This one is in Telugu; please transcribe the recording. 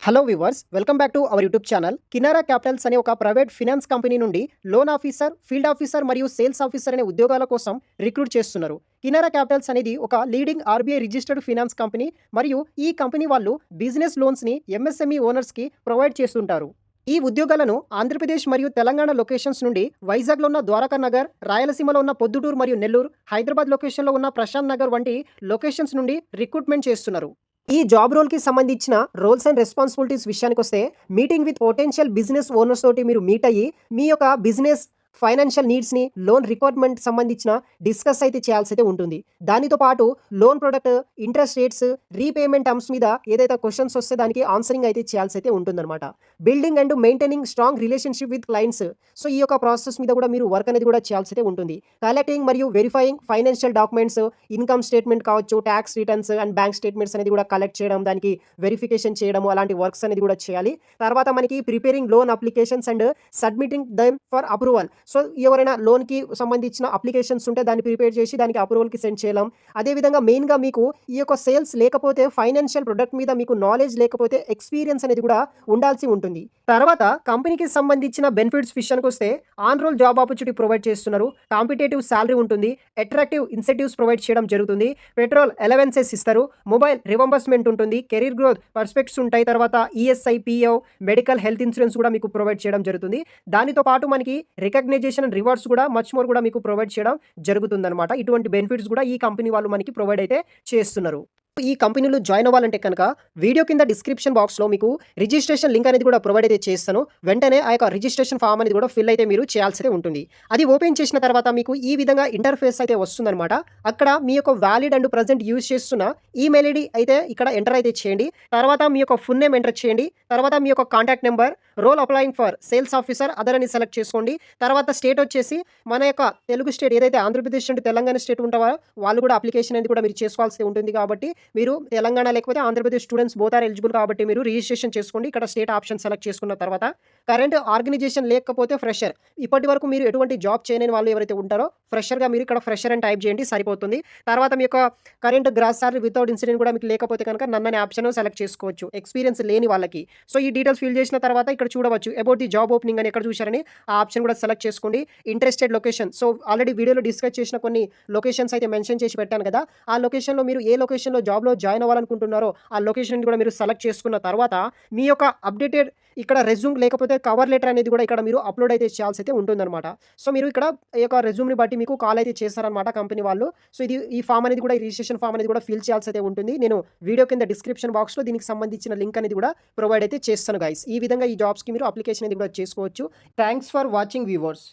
Hello viewers, welcome back to our YouTube channel. Kinara capitals అనే ఒక ప్రైవేట్ ఫినాన్స్ కంపెనీ నుండి లోన్ ఆఫీసర్, ఫీల్డ్ ఆఫీసర్ మరియు సేల్స్ ఆఫీసర్ అనే ఉద్యోగాల కోసం రిక్రూట్ చేస్తున్నారు. కినారా క్యాపిటల్స్ అనేది ఒక leading RBI registered finance company మరియు ఈ కంపెనీ వాళ్ళు బిజినెస్ లోన్స్ని ఎంఎస్ఎంఈ ఓనర్స్కి ప్రొవైడ్ చేస్తుంటారు. ఈ ఉద్యోగాలను ఆంధ్రప్రదేశ్ మరియు తెలంగాణ లొకేషన్స్ నుండి వైజాగ్లో ఉన్న ద్వారకా నగర్, రాయలసీమలో ఉన్న పొద్దుటూరు మరియు నెల్లూరు, హైదరాబాద్ లొకేషన్లో ఉన్న ప్రశాంత్ నగర్ వంటి లొకేషన్స్ నుండి రిక్రూట్మెంట్ చేస్తున్నారు. ఈ జాబ్ రోల్కి సంబంధించిన రోల్స్ అండ్ రెస్పాన్సిబిలిటీస్ విషయానికి వస్తే, meeting with potential business owners తోటి మీరు మీట్ అయ్యి మీ యొక్క బిజినెస్ ఫైనాన్షియల్ నీడ్స్ని, లోన్ రిక్వైర్మెంట్ సంబంధించిన డిస్కస్ అయితే చేయాల్సి అయితే ఉంటుంది. దానితో పాటు loan product, interest rates, repayment terms మీద ఏదైతే క్వశ్చన్స్ వస్తే దానికి ఆన్సరింగ్ అయితే చేయాల్సి అయితే ఉంటుందన్నమాట. Building and maintaining strong relationship with clients. So ఈ యొక్క ప్రాసెస్ మీద కూడా మీరు వర్క్ అనేది కూడా చేయాల్సి అయితే ఉంటుంది. కలెక్టింగ్ మరియు verifying financial documents, income statement కావచ్చు, tax returns and bank statements అనేది కూడా కలెక్ట్ చేయడం, దానికి వెరిఫికేషన్ చేయడం, అలాంటి వర్క్స్ అనేది కూడా చేయాలి. తర్వాత మనకి preparing loan applications and submitting them for approval. So ఎవరైనా లోన్కి సంబంధించిన అప్లికేషన్స్ ఉంటే దాన్ని ప్రిపేర్ చేసి దానికి అప్రూవల్కి సెండ్ చేయడం. అదేవిధంగా మెయిన్గా మీకు ఈ యొక్క సేల్స్ లేకపోతే, ఫైనాన్షియల్ ప్రొడక్ట్ మీద మీకు నాలెడ్జ్ లేకపోతే ఎక్స్పీరియన్స్ అనేది కూడా ఉండాల్సి ఉంటుంది. తర్వాత కంపెనీకి సంబంధించిన బెనిఫిట్స్ విషయానికి వస్తే, on role job opportunity provide చేస్తున్నారు, కాంపిటేటివ్ శాలరీ ఉంటుంది, అట్రాక్టివ్ ఇన్సెంటివ్స్ ప్రొవైడ్ చేయడం జరుగుతుంది, పెట్రోల్ అలవెన్సెస్ ఇస్తారు, మొబైల్ రివంబర్స్మెంట్ ఉంటుంది, కెరీర్ గ్రోత్ పర్స్పెక్ట్స్ ఉంటాయి, తర్వాత ESI, PF, medical health insurance కూడా మీకు ప్రొవైడ్ చేయడం జరుగుతుంది. దానితో పాటు మనకి రికగ్నైజేషన్ అండ్ రివార్డ్స్ కూడా మచ్ మోర్ కూడా మీకు ప్రొవైడ్ చేయడం జరుగుతుందన్నమాట. ఇటువంటి బెనిఫిట్స్ కూడా ఈ కంపెనీ వాళ్ళు మనకి ప్రొవైడ్ అయితే చేస్తున్నారు. ఈ కంపెనీలో జాయిన్ అవ్వాలంటే కనుక వీడియో కింద డిస్క్రిప్షన్ బాక్స్లో మీకు రిజిస్ట్రేషన్ లింక్ అనేది కూడా ప్రొవైడ్ అయితే చేస్తాను. వెంటనే ఆ యొక్క రిజిస్ట్రేషన్ ఫామ్ అనేది కూడా ఫిల్ అయితే మీరు చేయాల్సి ఉంటుంది. అది ఓపెన్ చేసిన తర్వాత మీకు ఈ విధంగా ఇంటర్ఫేస్ అయితే వస్తుందన్నమాట. అక్కడ మీ యొక్క వ్యాలిడ్ అండ్ ప్రజెంట్ యూజ్ చేస్తున్న ఈమెయిల్ ఐడి అయితే ఇక్కడ ఎంటర్ అయితే చేయండి. తర్వాత మీ యొక్క ఫుల్ నేమ్ ఎంటర్ చేయండి. తర్వాత మీ యొక్క contact number, role applying for sales officer other అని సెలెక్ట్ చేసుకోండి. తర్వాత స్టేట్ వచ్చేసి మన యొక్క తెలుగు స్టేట్ ఏదైతే ఆంధ్రప్రదేశ్ నుండి తెలంగాణ స్టేట్ ఉంటారో వాళ్ళు కూడా అప్లికేషన్ అనేది కూడా మీరు చేసుకోవాల్సి ఉంటుంది. కాబట్టి మీరు తెలంగాణ లేకపోతే Andhra Pradesh students both are eligible కాబట్టి మీరు రిజిస్ట్రేషన్ చేసుకోండి. ఇక్కడ స్టేట్ ఆప్షన్ సెలెక్ట్ చేసుకున్న తర్వాత కరెంట్ ఆర్గనైజేషన్ లేకపోతే ఫ్రెషర్, ఇప్పటి వరకు మీరు ఎటువంటి జాబ్ చేయని వాళ్ళు ఎవరైతే ఉంటారో ఫ్రెషర్గా మీరు ఇక్కడ ఫ్రెషర్ అని టైప్ చేయండి, సరిపోతుంది. తర్వాత మీ యొక్క current gross salary without incident కూడా మీకు లేకపోతే కనుక నన్ననే ఆప్షన్ సెలెక్ట్ చేసుకోవచ్చు, ఎక్స్పీరియన్స్ లేని వాళ్ళకి. సో ఈ డీటెయిల్స్ ఫిల్ చేసిన తర్వాత ఇక్కడ చూడవచ్చు అబౌట్ ది జాబ్ ఓపెనింగ్ అని ఎక్కడ చూశారని ఆ ఆప్షన్ కూడా సెలెక్ట్ చేసుకోండి. ఇంట్రెస్టెడ్ లొకేషన్, సో ఆల్రెడీ వీడియోలో డిస్కస్ చేసిన కొన్ని లొకేషన్స్ అయితే మెన్షన్ చేసి పెట్టాను కదా, ఆ లొకేషన్లో మీరు ఏ లొకేషన్లో జాబ్లో జాయిన్ అవ్వాలనుకుంటున్నారో ఆ లొకేషన్ కూడా మీరు సెలెక్ట్ చేసుకున్న తర్వాత మీ యొక్క అప్డేటెడ్ ఇక్కడ రెజ్యూమ్ లేకపోతే కవర్ లెటర్ అనేది కూడా ఇక్కడ మీరు అప్లోడ్ అయితే చేయాల్సి అయితే ఉంటుందన్నమాట. సో మీరు ఇక్కడ ఈ యొక్క రెజ్యూమ్ని బట్టి మీకు కాల్ అయితే చేస్తారనమాట కంపెనీ వాళ్ళు. సో ఈ ఫామ్ అనేది కూడా, ఈ రిజిస్ట్రేషన్ ఫామ్ అనేది కూడా ఫిల్ చేయాల్సి అయితే ఉంటుంది. నేను వీడియో కింద డిస్క్రిప్షన్ బాక్స్లో దీనికి సంబంధించిన లింక్ అనేది కూడా ప్రొవైడ్ అయితే చేస్తాను గైస్. ఈ విధంగా ఈ జాబ్స్కి మీరు అప్లికేషన్ అనేది కూడా చేసుకోవచ్చు. Thanks for watching viewers.